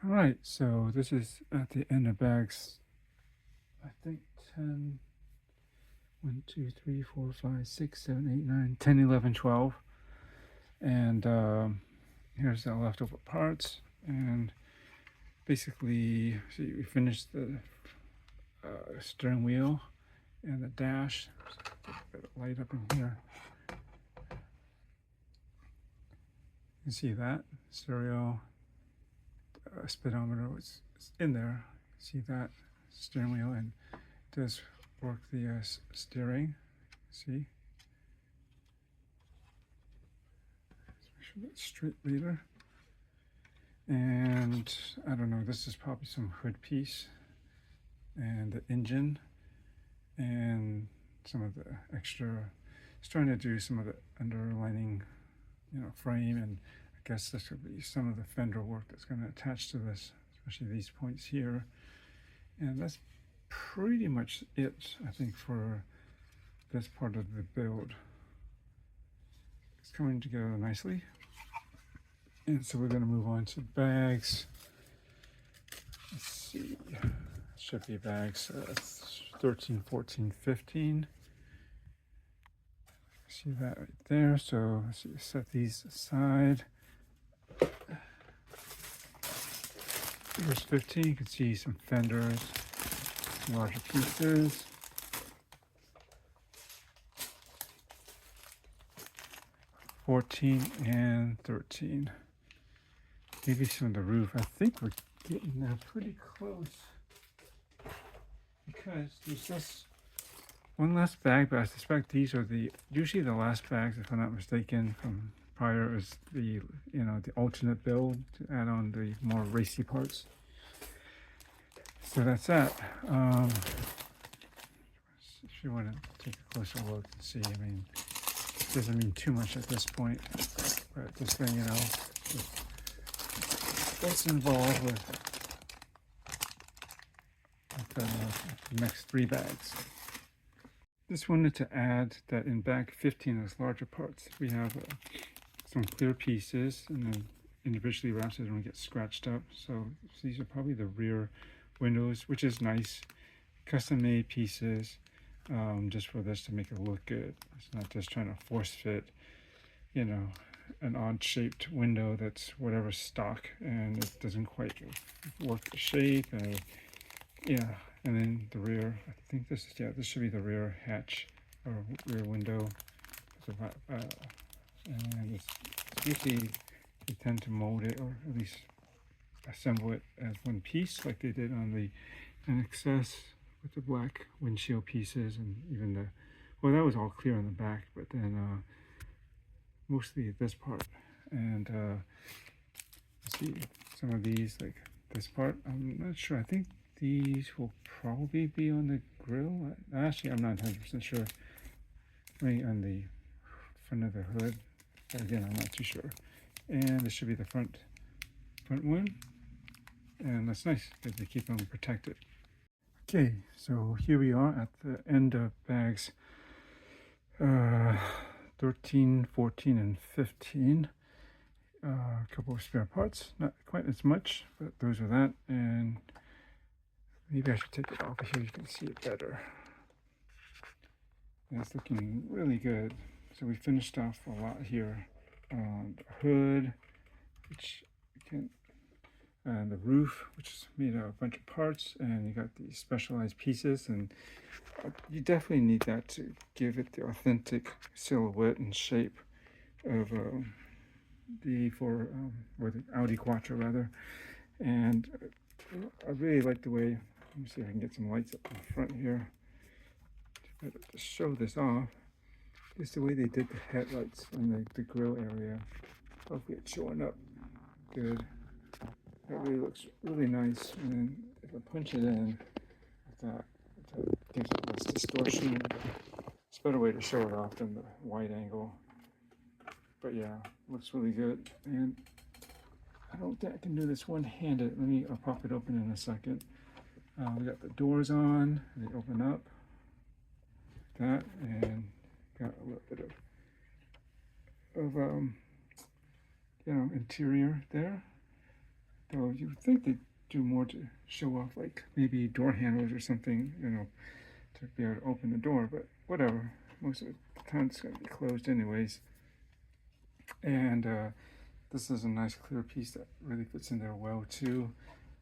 All right, so this is at the end of bags, I think 10, 1, 2, 3, 4, 5, 6, 7, 8, 9, 10, 11, 12. And here's the leftover parts. And basically, see, we finished the steering wheel and the dash. Get a bit of light up in here. You can see that stereo speedometer was in there. See that steering wheel, and it does work the steering. See, let's make sure that's straight later. And I don't know, this is probably some hood piece, and the engine, and some of the extra. It's trying to do some of the underlining, frame, and I guess this would be some of the fender work that's going to attach to this, especially these points here. And that's pretty much it, I think, for this part of the build. It's coming together nicely. And so we're going to move on to bags. Let's see, should be bags 13, 14, 15. See that right there. So let's see, set these aside. Here's 15. You can see some fenders, larger pieces. (14) and 13. Maybe some of the roof. I think we're getting there pretty close, because there's this one last bag, but I suspect these are usually the last bags, if I'm not mistaken, from prior is the alternate build to add on the more racy parts. So that's that. If you want to take a closer look and see, I mean, it doesn't mean too much at this point, but just so you know what's involved with the next 3 bags. Just wanted to add that in bag 15, those larger parts, we have some clear pieces, and then individually wrapped so they don't get scratched up. So these are probably the rear windows, which is nice. Custom made pieces, just for this to make it look good. It's not just trying to force fit, an odd shaped window that's whatever stock, and it doesn't quite work the shape. And then the rear, I think this should be the rear hatch or rear window. And it's usually they tend to mold it, or at least assemble it as one piece, like they did on the NXS with the black windshield pieces, and even that was all clear on the back, but then mostly this part. And see some of these, like this part, I'm not sure. I think these will probably be on the grill. Actually, I'm not 100% sure. Maybe on the front of the hood, but again, I'm not too sure. And this should be the front one, and that's nice because they keep them protected. Okay, so here we are at the end of bags 13, 14, and 15. A couple of spare parts, not quite as much, but those are that. And maybe I should take it off here, you can see it better. And it's looking really good. So we finished off a lot here on the hood, which and the roof, which is made out of a bunch of parts, and you got these specialized pieces, and you definitely need that to give it the authentic silhouette and shape of the Audi Quattro rather. And I really like the way, let me see if I can get some lights up in front here to show this off. Just the way they did the headlights in the grill area. Hopefully it's showing up good. That really looks really nice. And then if I punch it in, that gives it less distortion. It's a better way to show it off than the wide angle. But yeah, looks really good. And I don't think I can do this one-handed. I'll pop it open in a second. We got the doors on, they open up. That, and got a little bit of interior there. Though you would think they'd do more to show off, like maybe door handles or something, you know, to be able to open the door, but whatever. Most of the time it's going to be closed anyways. And this is a nice clear piece that really fits in there well too.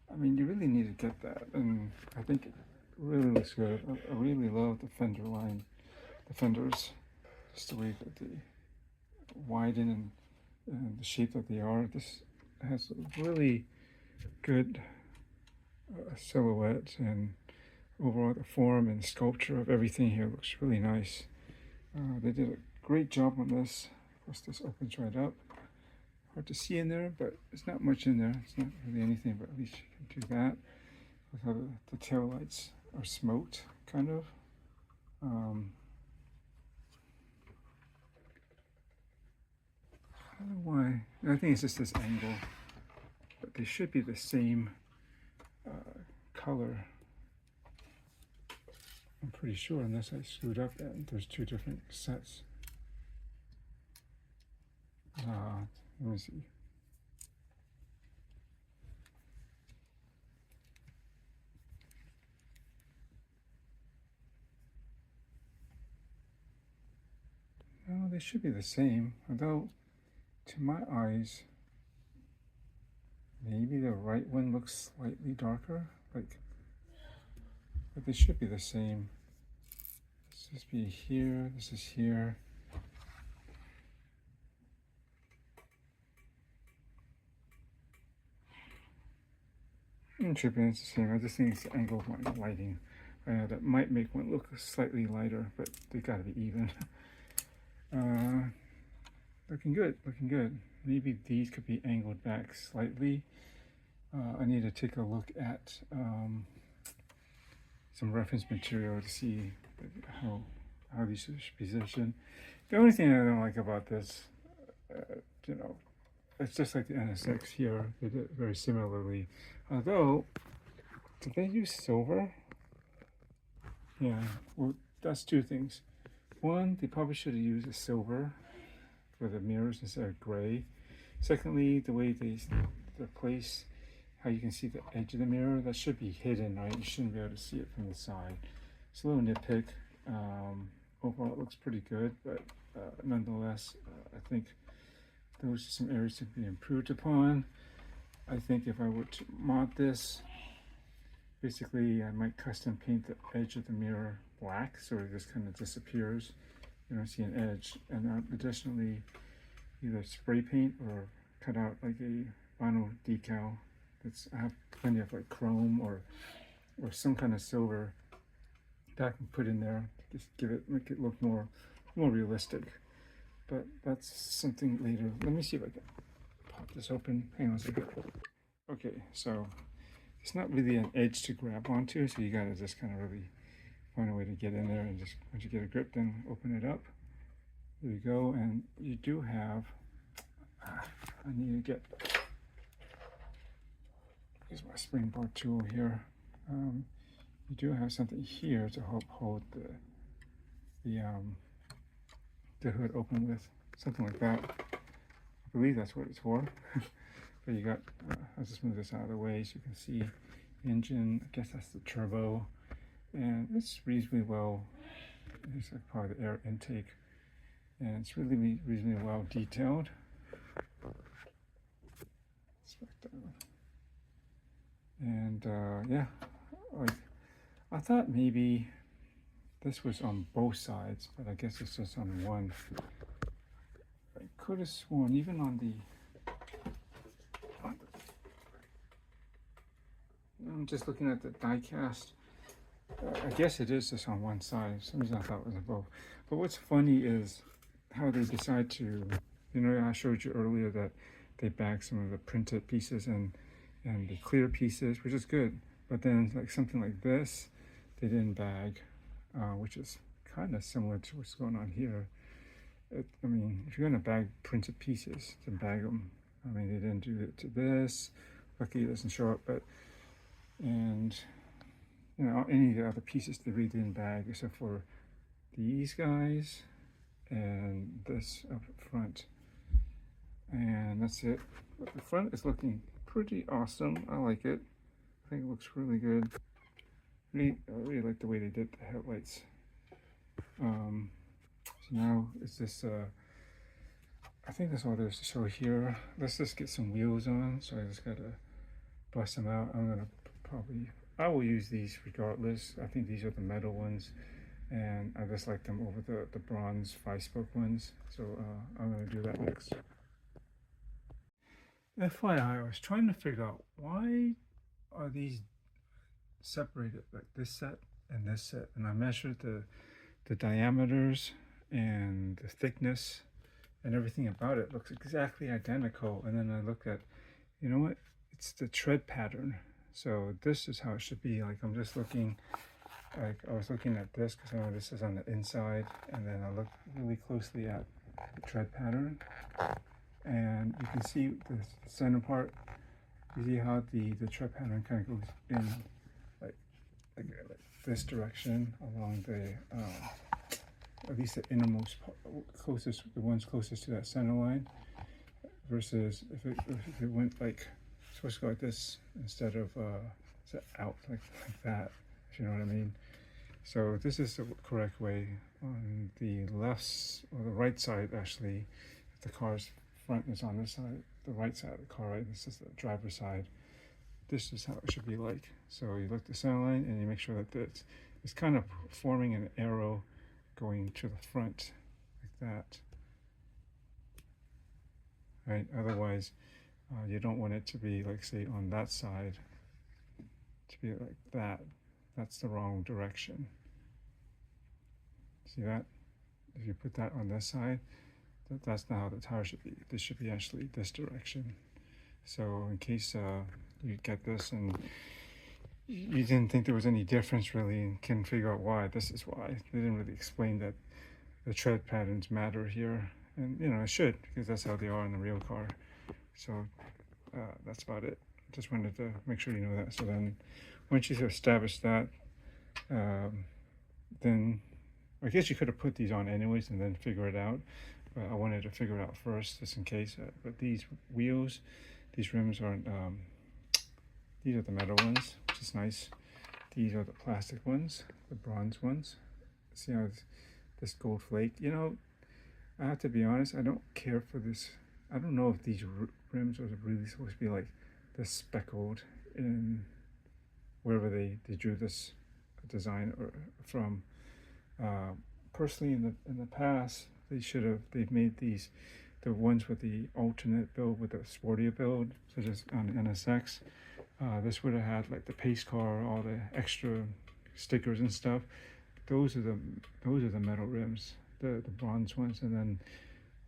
I mean, you really need to get that, and I think it really looks good. I really love the fender line, the fenders, just the way that they widen and the shape that they are. This has a really good silhouette, and overall the form and sculpture of everything here looks really nice. They did a great job on this. Of course, this opens right up. Hard to see in there, but it's not much in there. It's not really anything, but at least you can do that. Look how the tail lights are smoked, kind of. I don't know why. I think it's just this angle, but they should be the same color. I'm pretty sure, unless I screwed up, and there's two different sets. Let me see. No, they should be the same, although to my eyes, maybe the right one looks slightly darker, but they should be the same. This be here, this is here. Should be the same. I just think it's the angle of my lighting. That might make one look slightly lighter, but they gotta be even. Looking good, looking good. Maybe these could be angled back slightly. I need to take a look at some reference material to see how these should be positioned. The only thing I don't like about this, you know, it's just like the NSX here. They did it very similarly. Although, did they use silver? Yeah, well, that's two things. One, they probably should have used a silver for the mirrors instead of gray. Secondly, the way they're placed, how you can see the edge of the mirror, that should be hidden, right? You shouldn't be able to see it from the side. It's a little nitpick. Overall, it looks pretty good, but nonetheless, I think those are some areas to be improved upon. I think if I were to mod this, basically I might custom paint the edge of the mirror black so it just kind of disappears. You don't see an edge. And additionally, either spray paint or cut out like a vinyl decal. I have plenty of like chrome or some kind of silver that I can put in there. Just make it look more realistic. But that's something later. Let me see if I can pop this open. Hang on a second. Okay, so it's not really an edge to grab onto, so you gotta just kind of really find a way to get in there, and just once you get a grip, then open it up. There you go, and you do have, I need to get, here's my springboard tool here. You do have something here to help hold the hood open with, something like that. I believe that's what it's for. But you got, I'll just move this out of the way so you can see the engine. I guess that's the turbo, and it's reasonably well, it's like part of the air intake, and it's really reasonably well detailed. And yeah, like I thought maybe this was on both sides, but I guess it's just on one. I could have sworn even on the I'm just looking at the die cast. I guess it is just on one side. For some reason I thought it was on both. But what's funny is how they decide to, you know, I showed you earlier that they bag some of the printed pieces and the clear pieces, which is good. But then like something like this, they didn't bag, which is kind of similar to what's going on here. I mean, if you're going to bag printed pieces, then bag them. I mean, they didn't do it to this. Lucky it doesn't show up, but, and, you know, any of the other pieces they really didn't bag except for these guys and this up front. And that's it. But the front is looking pretty awesome. I like it. I think it looks really good. I really like the way they did the headlights. So now it's this, I think that's all there is to show here. Let's just get some wheels on. So I just gotta bust them out. I'm gonna I will use these regardless. I think these are the metal ones, and I just like them over the bronze 5-spoke ones. So I'm gonna do that next. FYI, I was trying to figure out why are these separated, like this set and this set, and I measured the diameters and the thickness and everything about it looks exactly identical. And then I looked at, you know what, it's the tread pattern. So this is how it should be. Like I'm just looking, like I was looking at this because I know this is on the inside, and then I looked really closely at the tread pattern, and you can see the center part. You see how the tread pattern kind of goes in like this direction along the at least the innermost part, the ones closest to that center line, versus if it went like supposed to go like this instead of out like that, if you know what I mean. So this is the correct way. On the left or the right side, actually, if the car's front is on this side, the right side of the car, right? This is the driver's side. This is how it should be like. So you look at the center line and you make sure that it's kind of forming an arrow going to the front like that. Right? Otherwise, you don't want it to be like, say, on that side, to be like that. That's the wrong direction. See that? If you put that on this side, that's not how the tire should be. This should be actually this direction. So in case you get this and you didn't think there was any difference really and can figure out why, this is why. They didn't really explain that the tread patterns matter here. And you know, it should, because that's how they are in the real car. So that's about it. Just wanted to make sure you know that. So then once you establish that, then I guess you could have put these on anyways and then figure it out. But I wanted to figure it out first, just in case. But these wheels, these rims aren't, these are the metal ones, which is nice. These are the plastic ones, the bronze ones. See how this gold flake, you know, I have to be honest, I don't care for this. I don't know if these rims are really supposed to be like this speckled in wherever they drew this design from. Personally, in the past, they've made these, the ones with the alternate build with the sportier build, such as on the NSX. This would have had like the pace car, all the extra stickers and stuff. Those are the metal rims, the bronze ones, and then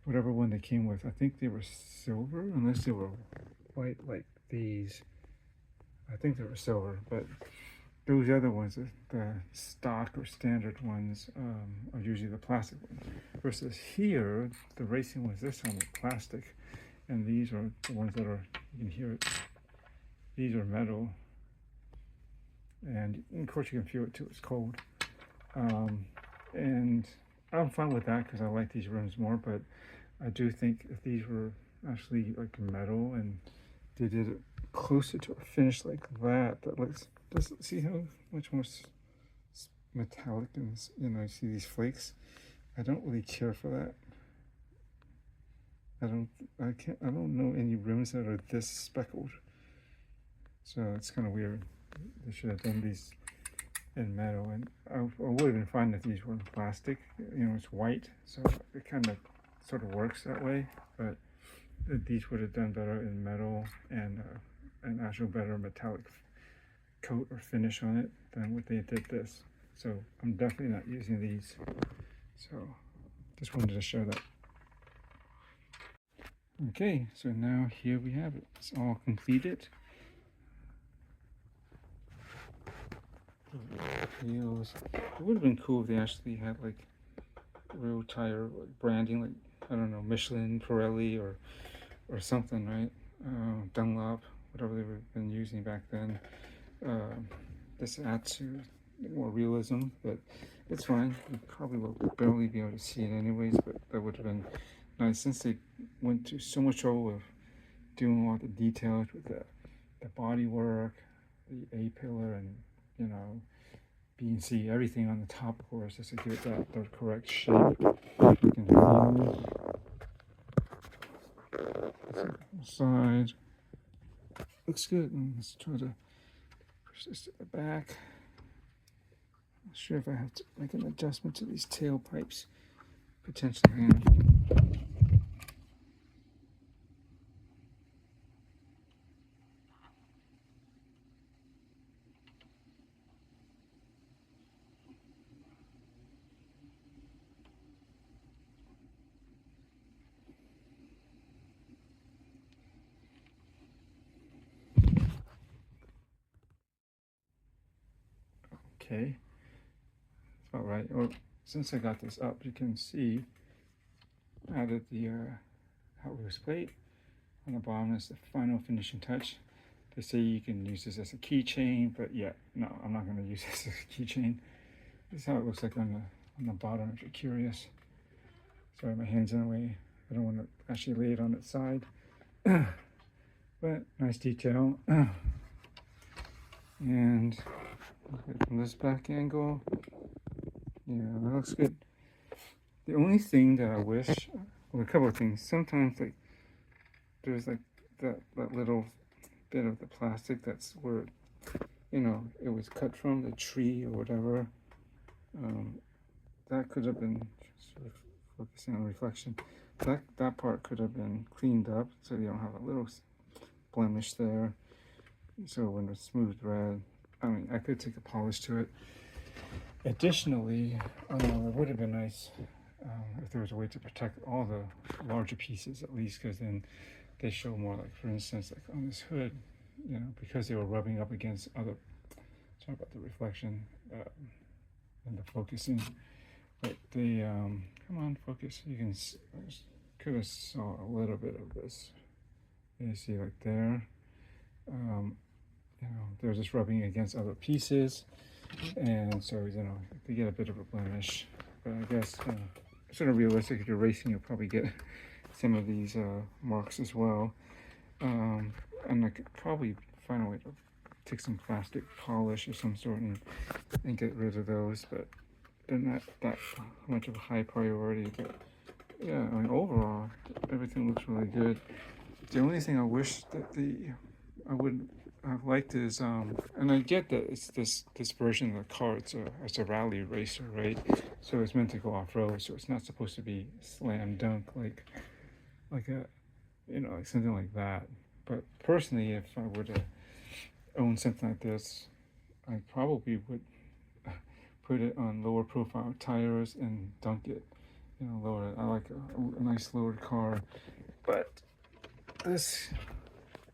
whatever one they came with. I think they were silver, unless they were white like these. I think they were silver, but those other ones, the stock or standard ones, are usually the plastic ones. Versus here, the racing ones, this one is plastic, and these are the ones that are, you can hear it, these are metal. And of course you can feel it too, it's cold. And I'm fine with that because I like these rims more, but I do think if these were actually like metal and they did it closer to a finish like that, that looks, just see how much more metallic, and you know, see these flakes. I don't really care for that. I don't know any rims that are this speckled. So it's kind of weird. They should have done these in metal, and I would have been fine if these were in plastic. You know, it's white, so it kind of sort of works that way. But these would have done better in metal and an actual better metallic coat or finish on it than what they did this. So I'm definitely not using these. So just wanted to show that. Okay, so now here we have it. It's all completed. Wheels. It would have been cool if they actually had like real tire branding, like, I don't know, Michelin, Pirelli, or something, right? Dunlop, whatever they've been using back then. This adds to more realism, but it's fine. You probably will barely be able to see it anyways, but that would have been nice since they went to so much trouble of doing all the details with the body work, the A pillar, and you know, B and C, everything on the top, of course, just to give it that the correct shape. You can feel side. Looks good. And let's try to push this to the back. Not sure if I have to make an adjustment to these tailpipes. Potentially. Okay, that's about right. Or since I got this up, you can see I added the Hot Wheels plate on the bottom. Is the final finishing touch. They say you can use this as a keychain, but yeah, no, I'm not going to use this as a keychain. This is how it looks like on the bottom. If you're curious. Sorry, my hand's in the way. I don't want to actually lay it on its side. But nice detail. And from this back angle, yeah, that looks good. The only thing that I wish, well, a couple of things. Sometimes like there's like that little bit of the plastic that's where, you know, it was cut from the tree or whatever. That could have been sort of focusing on reflection. That part could have been cleaned up so you don't have a little blemish there. So when it's smooth red, I mean, I could take a polish to it. Additionally, it would have been nice if there was a way to protect all the larger pieces at least, because then they show more. Like for instance, like on this hood, you know, because they were rubbing up against other. Sorry about the reflection and the focusing. But they come on, focus. You can could have saw a little bit of this. You see, like there. You know, they're just rubbing against other pieces, and so you know they get a bit of a blemish. But I guess sort of realistic. If you're racing, you'll probably get some of these marks as well. And I could probably find a way to take some plastic polish of some sort and get rid of those, but they're not that much of a high priority. But yeah, I mean overall everything looks really good. The only thing I wish that I would have liked is and I get that it's this version of the car, it's a rally racer, right? So it's meant to go off-road, so it's not supposed to be slam dunk like a, you know, like something like that. But personally, if I were to own something like this, I probably would put it on lower profile tires and dunk it, you know, lower it. I like a nice lowered car, but this,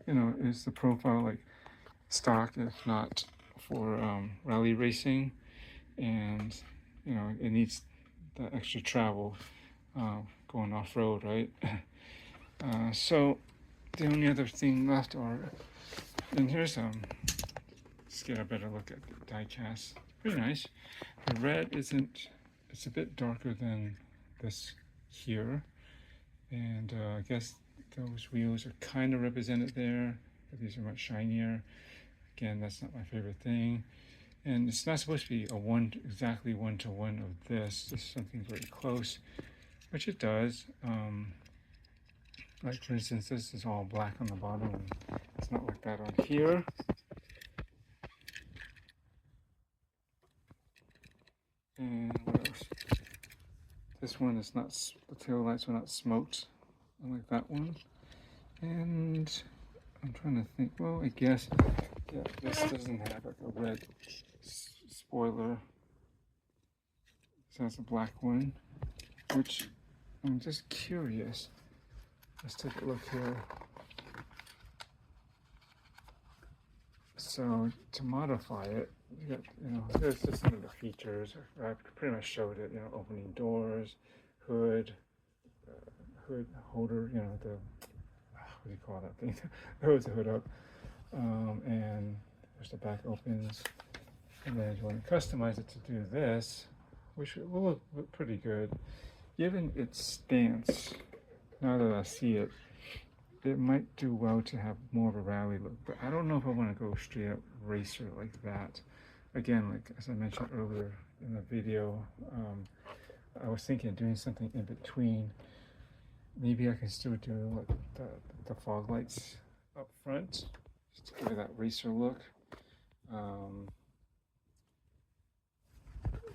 you know, is the profile like stock, if not for rally racing, and you know it needs the extra travel going off-road, right? So the only other thing left are, and here's let's get a better look at the die cast. Pretty nice. The red isn't, it's a bit darker than this here, and I guess those wheels are kind of represented there, but these are much shinier. Again, that's not my favorite thing, and it's not supposed to be exactly one-to-one of this. This is something very close, which it does. Like for instance, this is all black on the bottom, and it's not like that on here. And what else? This one is not, the tail lights are not smoked, unlike that one. And I'm trying to think, well, I guess, yeah, this doesn't have like a red spoiler. This has a black one, which I'm just curious. Let's take a look here. So to modify it, you got, you know, there's just some of the features. I pretty much showed it, you know, opening doors, hood holder, you know, the, what do you call that thing? Holds the hood up, and there's the back opens. And then if you want to customize it to do this, which will look pretty good, given its stance. Now that I see it, it might do well to have more of a rally look, but I don't know if I want to go straight up racer like that. Again, like as I mentioned earlier in the video, I was thinking of doing something in between. Maybe I can still do like the fog lights up front, just to give it that racer look.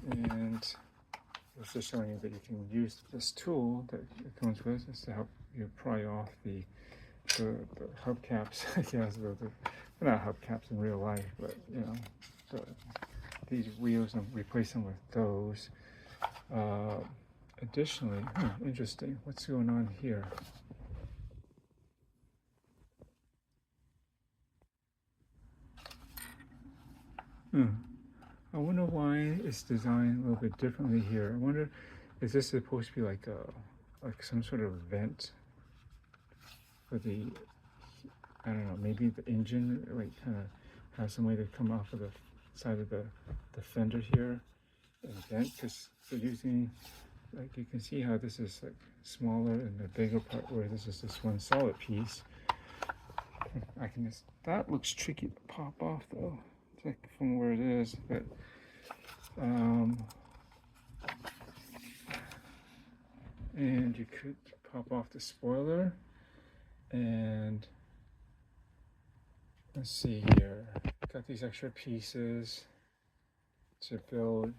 And I was just showing you that you can use this tool that it comes with just to help you pry off the hubcaps. I guess they're not hubcaps in real life, but you know, these wheels, and replace them with those. Additionally, interesting. What's going on here? I wonder why it's designed a little bit differently here. I wonder, is this supposed to be like some sort of vent for the, I don't know, maybe the engine, like kind of have some way to come off of the side of the fender here and vent, because they're using, like you can see how this is like smaller and the bigger part where this is this one solid piece. I can just, that looks tricky to pop off though, like from where it is, but and you could pop off the spoiler, and let's see here, got these extra pieces to build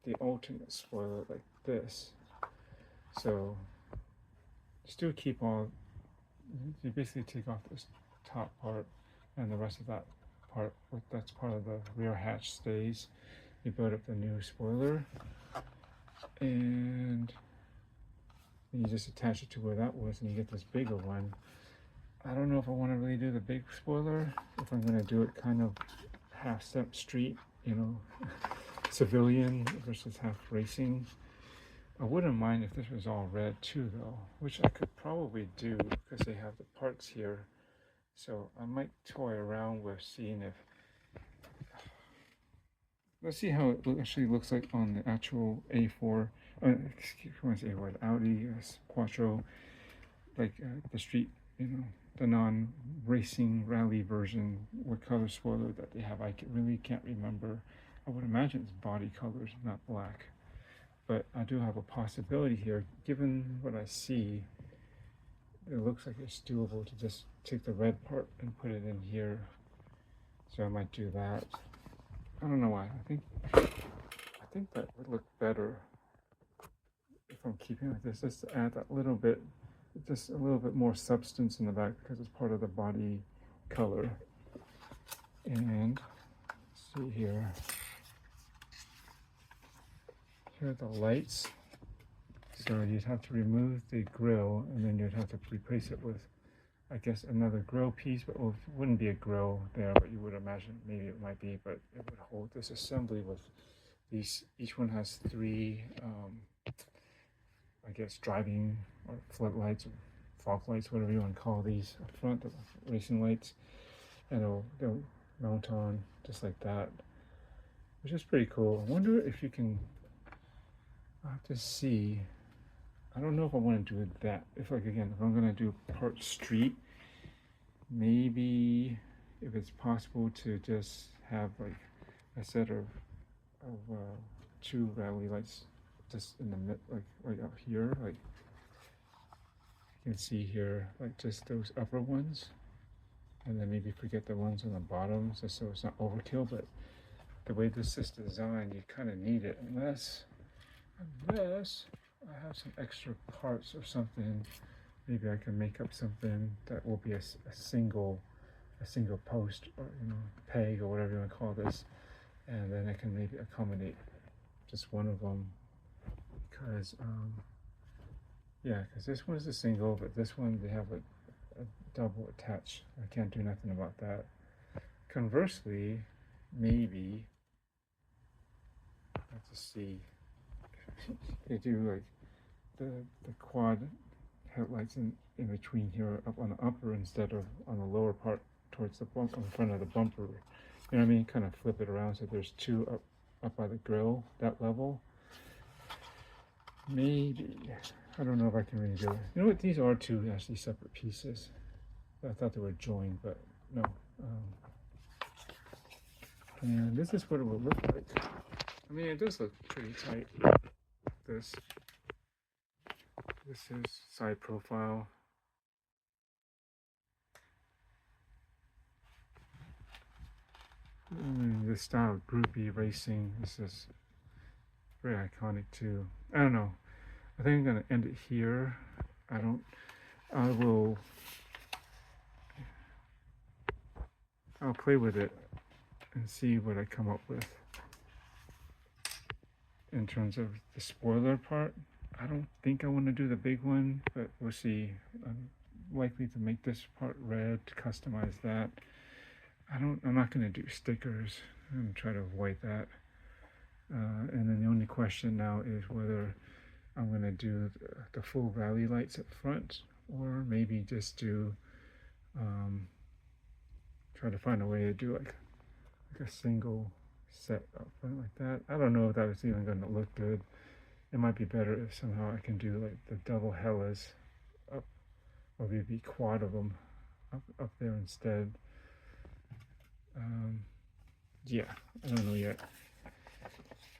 the alternate spoiler like this. So still keep all, you basically take off this top part and the rest of that part, that's part of the rear hatch stays. You build up the new spoiler and you just attach it to where that was and you get this bigger one. I don't know if I want to really do the big spoiler, if I'm going to do it kind of half step street, you know, civilian versus half racing. I wouldn't mind if this was all red too though, which I could probably do because they have the parts here. So I might toy around with seeing if, let's see how it actually looks like on the actual A4, excuse me, A4, Audi Quattro, like the street, you know, the non-racing rally version, what color spoiler that they have. I really can't remember. I would imagine it's body colors, not black. But I do have a possibility here, given what I see. It looks like it's doable to just take the red part and put it in here. So I might do that. I don't know why. I think that would look better if I'm keeping it like this, just to add that little bit, just a little bit more substance in the back because it's part of the body color. And let's see here. Here are the lights. So you'd have to remove the grill and then you'd have to replace it with, I guess, another grill piece, but it wouldn't be a grill there, but you would imagine maybe it might be, but it would hold this assembly with these, each one has three, I guess, driving or floodlights or fog lights, whatever you want to call these, up front, the racing lights, and they'll mount on just like that, which is pretty cool. I wonder if you can, I'll have to see. I don't know if I want to do that. If like, again, if I'm going to do part street, maybe if it's possible to just have like a set of two rally lights just in the mid, like right up here, like you can see here, like just those upper ones, and then maybe forget the ones on the bottom, just so it's not overkill. But the way this is designed, you kind of need it, unless I have some extra parts or something. Maybe I can make up something that will be a single post, or you know, peg or whatever you want to call this, and then I can maybe accommodate just one of them. Because yeah, because this one is a single, but this one they have a double attached. I can't do nothing about that. Conversely, maybe let's just see. They do like the quad headlights in between here, up on the upper instead of on the lower part towards the bump in front of the bumper. You know what I mean? Kind of flip it around so there's two up by the grill, that level. Maybe. I don't know if I can really do it. You know what? These are two actually separate pieces. I thought they were joined, but no. And this is what it will look like. I mean, it does look pretty tight. This is side profile. This style of groupie racing, this is very iconic too. I don't know. I think I'm gonna end it here. I'll play with it and see what I come up with in terms of the spoiler part. I don't think I want to do the big one, but we'll see. I'm likely to make this part red, customize that. I'm not going to do stickers. I'm going to try to avoid that. And then the only question now is whether I'm going to do the full rally lights up front, or maybe just do try to find a way to do like a single set up front like that. I don't know if that was even going to look good. It might be better if somehow I can do like the double hellas up, or maybe quad of them up there instead. Yeah, I don't know yet.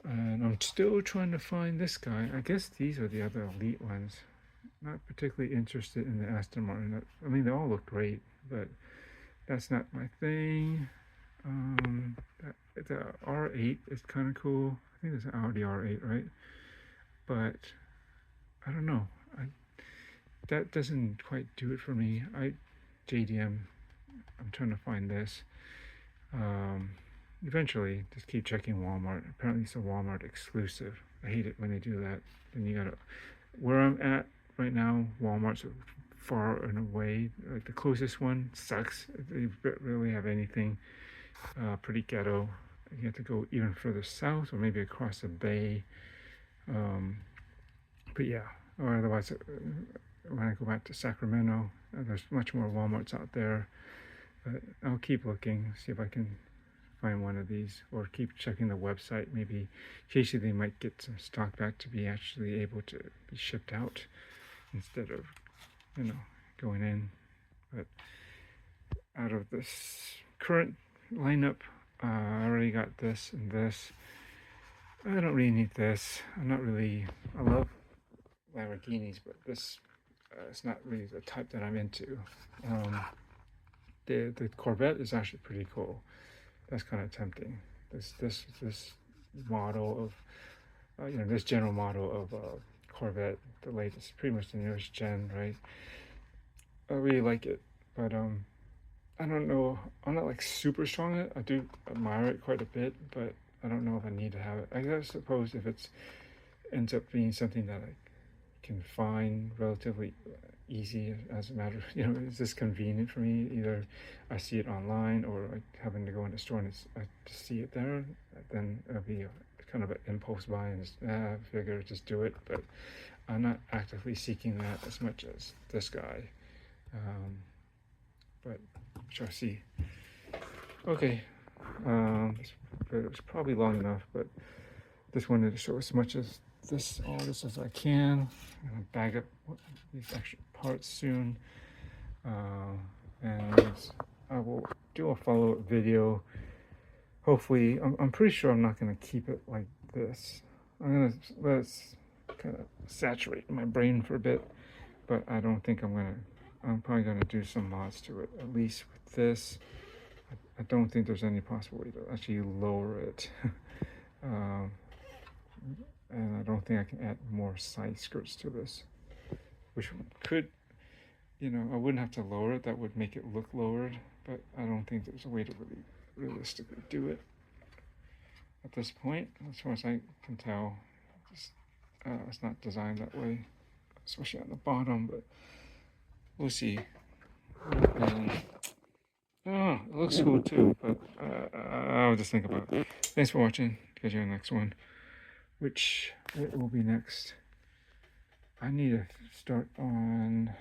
And I'm still trying to find this guy. I guess these are the other elite ones. Not particularly interested in the Aston Martin. I mean, they all look great, but that's not my thing. The R8 is kind of cool. I think it's an Audi R8, right? But I don't know. That doesn't quite do it for me. JDM, I'm trying to find this. Eventually, just keep checking Walmart. Apparently it's a Walmart exclusive. I hate it when they do that. Then you gotta, where I'm at right now, Walmart's far and away. Like the closest one sucks. They really have anything. Pretty ghetto. You have to go even further south, or maybe across the bay. But yeah, or otherwise, when I go back to Sacramento, there's much more Walmarts out there. But I'll keep looking, see if I can find one of these, or keep checking the website. Maybe occasionally they might get some stock back to be actually able to be shipped out instead of, going in. But out of this current lineup, I already got this and this. I don't really need this. I love Lamborghinis, but this it's not really the type that I'm into. The Corvette is actually pretty cool. That's kind of tempting. This model of this general model of Corvette, the latest, pretty much the newest gen, right? I really like it, but I don't know. I'm not like super strong in it. I do admire it quite a bit, but I don't know if I need to have it. I suppose if it ends up being something that I can find relatively easy as a matter of, is this convenient for me? Either I see it online, or like having to go into the store and I just see it there, then it'll be kind of an impulse buy and just figure just do it. But I'm not actively seeking that as much as this guy. But shall see. Okay, it was probably long enough, but just wanted to show as much as all this as I can. I'm gonna bag up these extra parts soon, and I will do a follow-up video. Hopefully, I'm pretty sure I'm not gonna keep it like this. I'm gonna let it kind of saturate my brain for a bit, but I don't think I'm probably gonna do some mods to it, at least with this. I don't think there's any possibility to actually lower it. And I don't think I can add more side skirts to this, which could, I wouldn't have to lower it. That would make it look lowered, but I don't think there's a way to really realistically do it at this point. As far as I can tell, it's not designed that way, especially on the bottom, but we'll see. It looks cool too, but I'll just think about it. Thanks for watching. Catch you on the next one. What will be next? I need to start on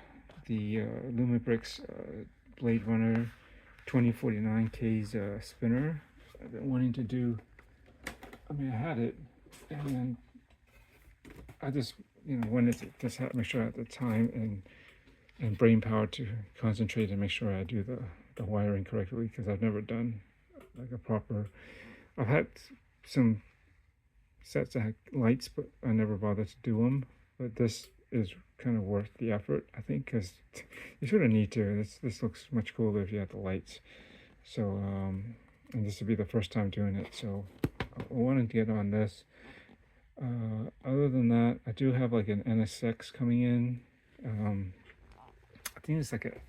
the Lumibrix Blade Runner 2049K's spinner. I've been wanting to do. I mean, I had it, and I just wanted to just make sure at the time and brain power to concentrate and make sure I do the wiring correctly, because I've never done like a proper. I've had some sets that had lights, but I never bothered to do them. But this is kind of worth the effort, I think, because you sort of need to. This looks much cooler if you have the lights. So, and this will be the first time doing it, so I wanted to get on this. Other than that, I do have like an NSX coming in. I think it's like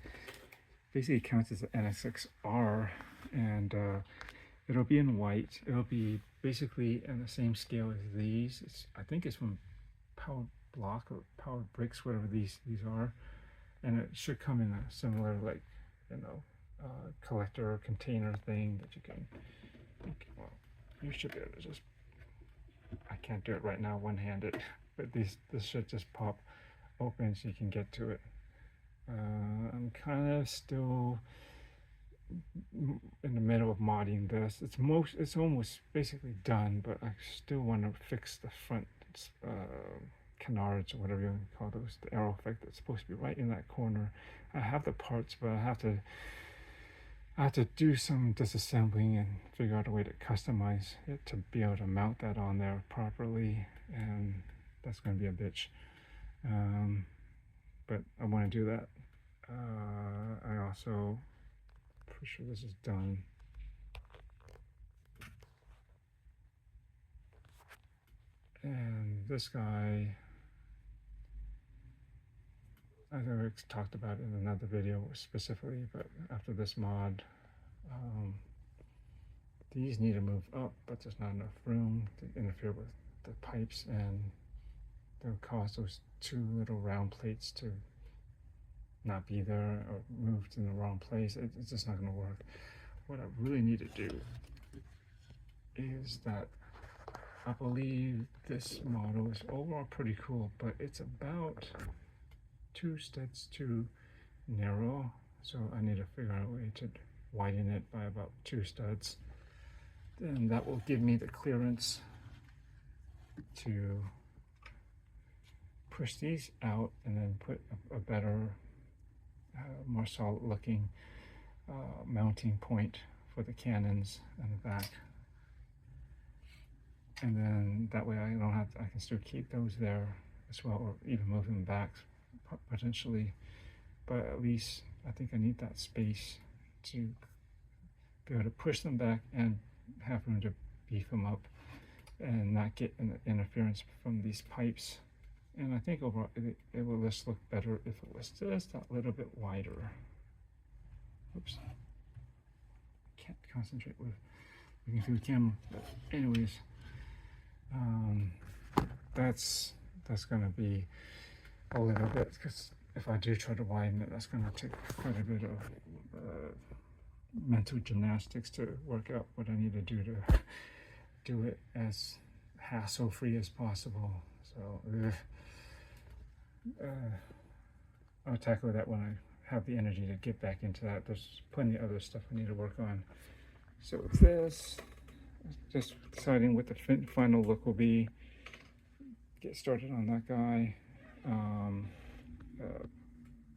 basically counts as an NSX-R, and it'll be in white. It'll be basically on the same scale as these. I think it's from Power Block or Power Bricks, whatever these are, and it should come in a similar, like, you know, collector container thing that you can. Well, you should be able to just. I can't do it right now one-handed, but this should just pop open so you can get to it. I'm kind of still in the middle of modding this. It's almost basically done, but I still want to fix the front canards or whatever you want to call those, the arrow effect that's supposed to be right in that corner. I have the parts, but I have to do some disassembling and figure out a way to customize it to be able to mount that on there properly, and that's going to be a bitch. But I want to do that. I also, pretty sure this is done. And this guy, I've already talked about in another video specifically, but after this mod, these need to move up, but there's not enough room to interfere with the pipes, and they'll cause those two little round plates to not be there or moved in the wrong place. It's just not going to work. What I really need to do is that I believe this model is overall pretty cool, but it's about 2 studs too narrow, so I need to figure out a way to widen it by about 2 studs. Then that will give me the clearance to push these out and then put a better, more solid looking mounting point for the cannons in the back. And then that way I can still keep those there as well, or even move them back potentially. But at least I think I need that space to be able to push them back and have room to beef them up and not get interference from these pipes. And I think overall it will just look better if it was just a little bit wider. Oops. Can't concentrate with looking through the camera. But anyways, that's gonna be a little bit, because if I do try to widen it, that's gonna take quite a bit of mental gymnastics to work out what I need to do to do it as hassle-free as possible. So I'll tackle that when I have the energy to get back into that. There's plenty of other stuff I need to work on. So with this, just deciding what the final look will be. Get started on that guy.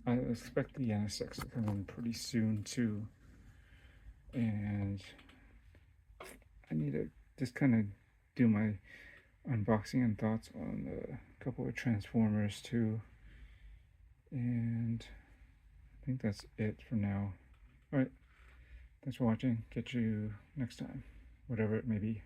I expect the NSX to come in pretty soon too, and I need to just kind of do my unboxing and thoughts on a couple of Transformers too, and I think that's it for now. All right, thanks for watching. Catch you next time, whatever it may be.